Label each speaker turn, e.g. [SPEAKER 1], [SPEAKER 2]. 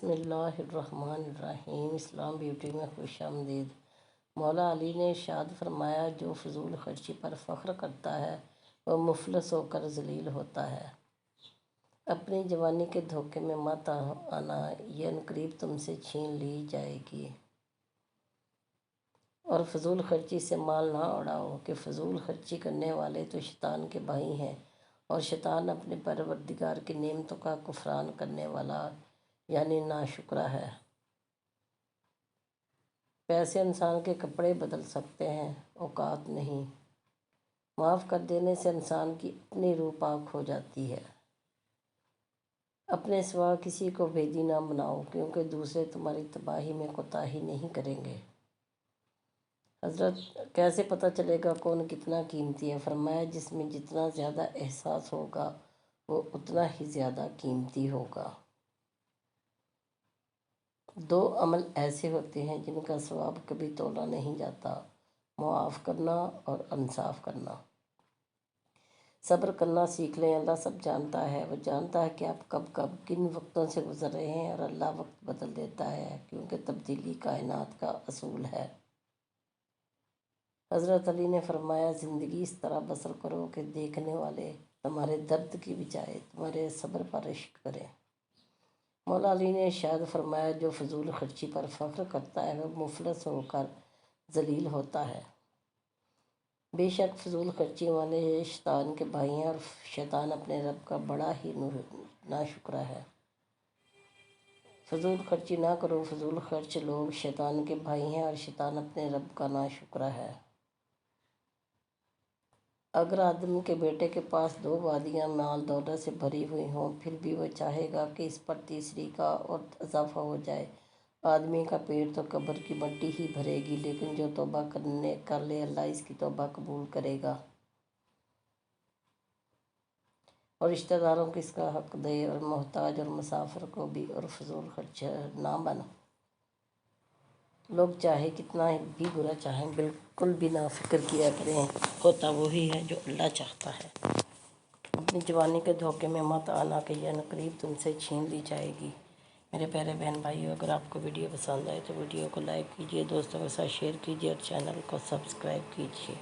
[SPEAKER 1] بسم اللہ الرحمن الرحیم۔ اسلام بیوٹی میں خوش آمدید۔ مولا علی نے ارشاد فرمایا، جو فضول خرچی پر فخر کرتا ہے وہ مفلس ہو کر ذلیل ہوتا ہے۔ اپنی جوانی کے دھوکے میں مت آنا، یہ عنقریب تم سے چھین لی جائے گی۔ اور فضول خرچی سے مال نہ اڑاؤ کہ فضول خرچی کرنے والے تو شیطان کے بھائی ہیں، اور شیطان اپنے پروردگار کی نعمتوں کا کفران کرنے والا یعنی ناشکرا ہے۔ پیسے انسان کے کپڑے بدل سکتے ہیں، اوقات نہیں۔ معاف کر دینے سے انسان کی اپنی روح پاک ہو جاتی ہے۔ اپنے سوا کسی کو بھیدی نہ بناؤ، کیونکہ دوسرے تمہاری تباہی میں کوتاہی نہیں کریں گے۔ حضرت کیسے پتہ چلے گا کون کتنا قیمتی ہے؟ فرمایا، جس میں جتنا زیادہ احساس ہوگا وہ اتنا ہی زیادہ قیمتی ہوگا۔ دو عمل ایسے ہوتے ہیں جن کا ثواب کبھی تولا نہیں جاتا، معاف کرنا اور انصاف کرنا۔ صبر کرنا سیکھ لیں، اللہ سب جانتا ہے۔ وہ جانتا ہے کہ آپ کب کن وقتوں سے گزر رہے ہیں، اور اللہ وقت بدل دیتا ہے، کیونکہ تبدیلی کائنات کا اصول ہے۔ حضرت علی نے فرمایا، زندگی اس طرح بسر کرو کہ دیکھنے والے تمہارے درد کی بجائے تمہارے صبر پر عشق کریں۔ مولا علی نے ارشاد فرمایا، جو فضول خرچی پر فخر کرتا ہے وہ مفلس ہو کر ذلیل ہوتا ہے۔ بے شک فضول خرچی والے شیطان کے بھائی ہیں، اور شیطان اپنے رب کا بڑا ہی ناشکرا ہے۔ فضول خرچی نہ کرو، فضول خرچ لوگ شیطان کے بھائی ہیں، اور شیطان اپنے رب کا ناشکرا ہے۔ اگر آدم کے بیٹے کے پاس 2 وادیاں مال دولت سے بھری ہوئی ہوں، پھر بھی وہ چاہے گا کہ اس پر تیسری کا اور اضافہ ہو جائے، آدمی کا پیٹ تو قبر کی مٹی ہی بھرے گی، لیکن جو توبہ کر لے اللہ اس کی توبہ قبول کرے گا۔ اور رشتہ داروں کو اس کا حق دے، اور محتاج اور مسافر کو بھی، اور فضول خرچ نہ بن۔ لوگ چاہے کتنا بھی برا چاہیں، بالکل بھی نہ فکر کیا کریں، ہوتا وہی ہے جو اللہ چاہتا ہے۔ اپنی جوانی کے دھوکے میں مت آنا کہ یہ عنقریب تم سے چھین لی جائے گی۔ میرے پیارے بہن بھائیو، اگر آپ کو ویڈیو پسند آئے تو ویڈیو کو لائک کیجیے، دوستوں کے ساتھ شیئر کیجیے، اور چینل کو سبسکرائب کیجیے۔